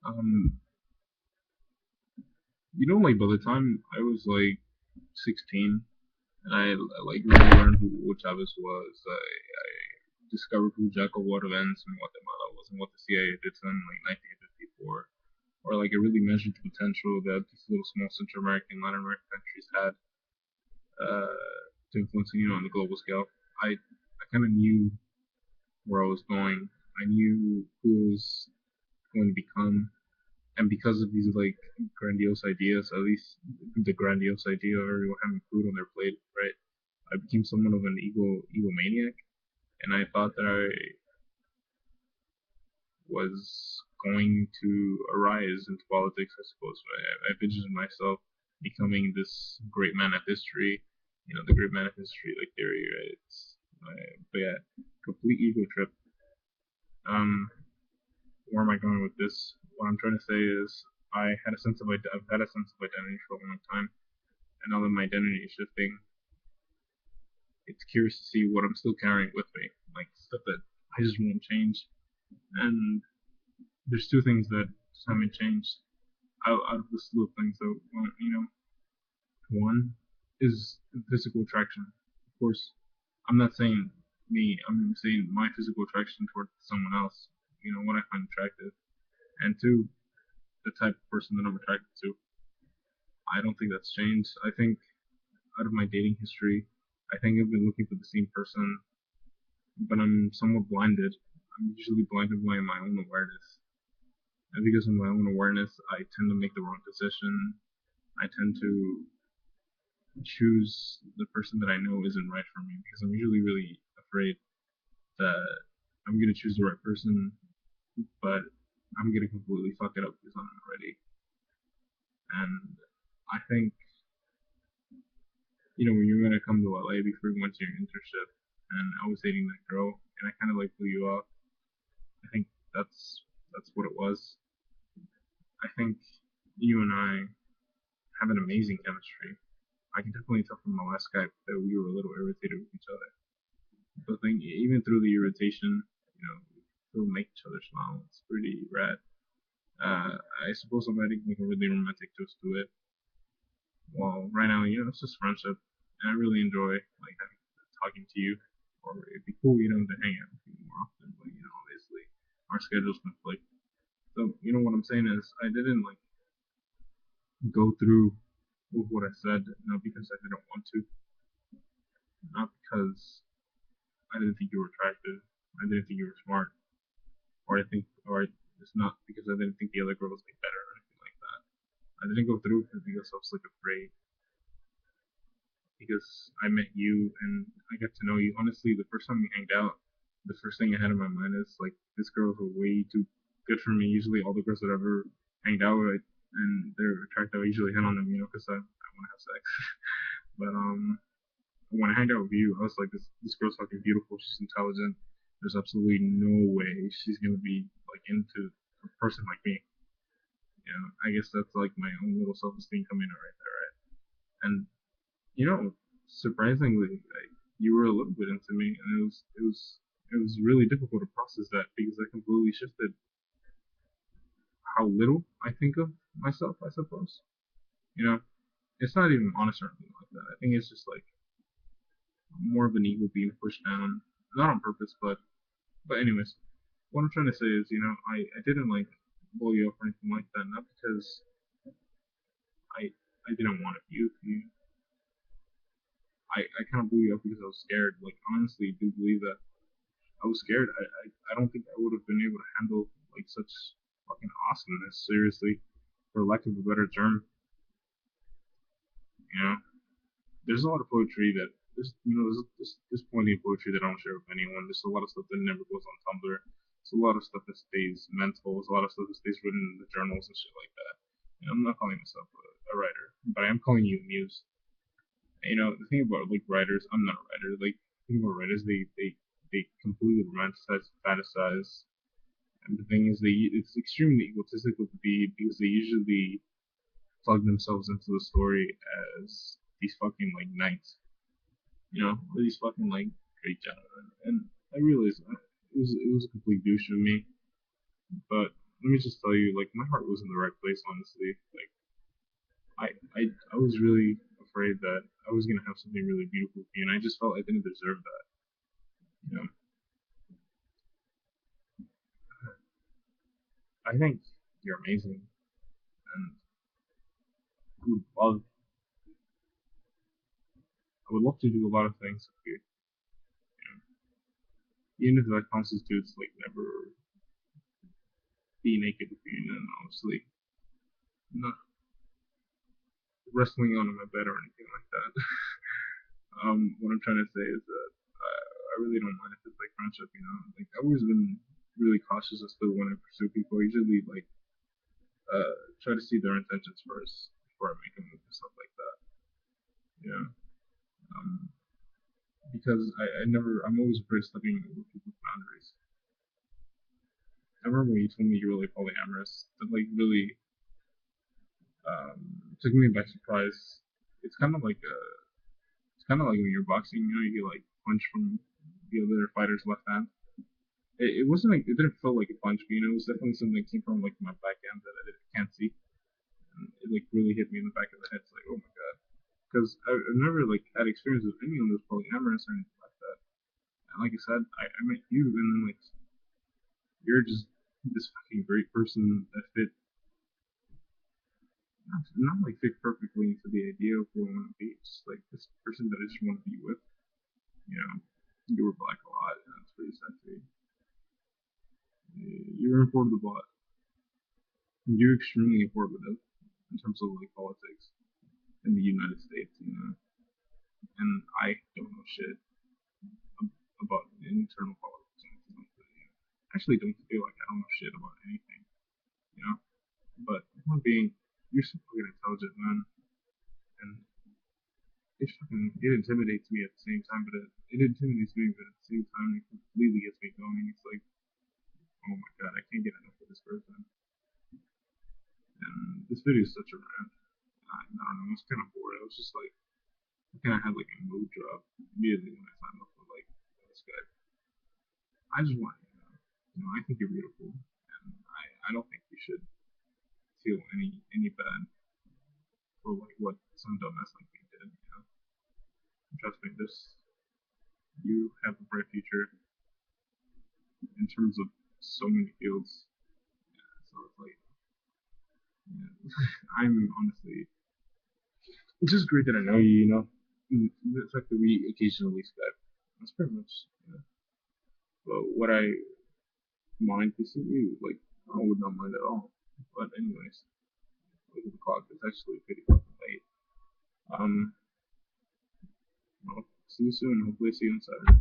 Um, like by the time I was like 16, and I like really learned who Chavez was. I discovered who Jack of what events in Guatemala was and what the CIA did to him in like 1954, or like it really measured the potential that these little small Central American, Latin American countries had to influence on the global scale. I kind of knew where I was going. I knew who I was going to become, and because of these like grandiose ideas, at least the grandiose idea of everyone having food on their plate, right? I became somewhat of an egomaniac, and I thought that I was going to arise into politics. I suppose I envisioned myself becoming this great man of history, the great man of history like theory, right? But yeah, complete ego trip. Um, where am I going with this? What I'm trying to say is I've had a sense of identity for a long time, and now that my identity is shifting, it's curious to see what I'm still carrying with me, like stuff that I just won't change. And there's two things that just haven't changed out of the slew of things. So, one is physical attraction. Of course, I'm not saying me. I'm saying my physical attraction towards someone else. What I find attractive. And two, the type of person that I'm attracted to. I don't think that's changed. I think out of my dating history, I think I've been looking for the same person, but I'm somewhat blinded. I'm usually blinded by my own awareness. And because of my own awareness, I tend to make the wrong decision. I tend to choose the person that I know isn't right for me because I'm usually really afraid that I'm gonna choose the right person, but I'm gonna completely fuck it up because I'm not ready. And I think when you're gonna come to LA before you went to your internship, and I was dating that girl, and I kind of like blew you off. I think that's what it was. I think you and I have an amazing chemistry. I can definitely tell from the last Skype that we were a little irritated with each other. But I think even through the irritation, we still make each other smile. It's pretty rad. I suppose I'm adding like a really romantic twist to it. Well, right now, it's just friendship, and I really enjoy like talking to you. Or it'd be cool, to hang out with you more often. But obviously, our schedules conflict. So what I'm saying is, I didn't like go through with what I said, not because I didn't want to, not because I didn't think you were attractive, I didn't think you were smart, or it's not because I didn't think the other girl was like better or anything like that. I didn't go through because I was like afraid. Because I met you and I got to know you. Honestly, the first time we hanged out, the first thing I had in my mind is like this girl's way too good for me. Usually, all the girls that I've ever hanged out with and they're attractive, I usually hit on them, because I want to have sex. But when I hanged out with you, I was like, this girl's fucking beautiful. She's intelligent. There's absolutely no way she's gonna be like into a person like me. I guess that's like my own little self-esteem coming out right there, right? And surprisingly, like, you were a little bit into me, and it was really difficult to process that because I completely shifted how little I think of myself. I suppose you know it's not even honest or anything like that. I think it's just like more of an ego being pushed down, not on purpose, but anyways, what I'm trying to say is, I didn't like blow you up or anything like that, not because I I didn't want to be with you. I kind of blew you up because I was scared. Like honestly, do believe that I was scared. I don't think I would have been able to handle like such fucking awesomeness. Seriously, for lack of a better term, you know, there's a lot of poetry that there's poignant poetry that I don't share with anyone. There's a lot of stuff that never goes on Tumblr. There's a lot of stuff that stays mental. There's a lot of stuff that stays written in the journals and shit like that. I'm not calling myself a writer, but I am calling you a muse. The thing about like writers, I'm not a writer. Like the thing about writers, they completely romanticize, fantasize. And the thing is, it's extremely egotistical to be because they usually plug themselves into the story as these fucking like knights, or these fucking like great gentlemen. And I realized it was a complete douche of me. But let me just tell you, like my heart was in the right place, honestly. Like I was really afraid that I was gonna have something really beautiful for you, and I just felt I didn't deserve that. You know, I think you're amazing, and I would love, I would love to do a lot of things with you. You know, even if that constitutes like never be naked with you, and obviously not wrestling on my bed or anything like that. What I'm trying to say is that I really don't mind if it's like friendship. You know, like I've always been really cautious as to when I pursue people. I usually like try to see their intentions first before I make a move and stuff like that. You know, um, because I never, I'm always afraid of stepping over people's boundaries. I remember when you told me you were like polyamorous. That like really took me by surprise. It's kind of like it's kind of like when you're boxing, you know, you get like punch from the other fighter's left hand. It wasn't like it didn't feel like a punch, but you know, it was definitely something that came from like my back end that can't see. And it like really hit me in the back of the head. It's like, oh my god, because I've never like had experience with anyone who's polyamorous or anything like that. And like I said, I met you, and then like you're just this fucking great person that fit not like fit perfectly into the idea of who I want to be. It's just like this person that I just want to be with. You know, you were black a lot, and that's pretty sexy. You're informative. You're extremely informative in terms of like politics in the United States, you know. And I don't know shit about the internal politics or anything like that. You know? I actually don't feel like I don't know shit about anything, you know. But one being, you're super fucking intelligent, man, and it intimidates me at the same time. But it intimidates me, but at the same time, it completely gets me going. It's like, oh my god, I can't get enough of this person. And this video is such a rant. I don't know. I was kind of bored. I was just like, I kind of had like a mood drop immediately when I signed up for like this guy. I just want you know, I think you're beautiful, and I don't think you should feel any bad for like what some dumbass like me did. You know, trust me, this you have a bright future in terms of so many fields. Yeah, so it's like, yeah, I'm honestly, it's just great that I know you. You know, the fact that we occasionally Skype, that's pretty much. You know, but what I mind kissing you, like I would not mind at all. But anyways, look at the clock. It's actually pretty fucking late. Um, I'll see you soon. Hopefully, see you on Saturday.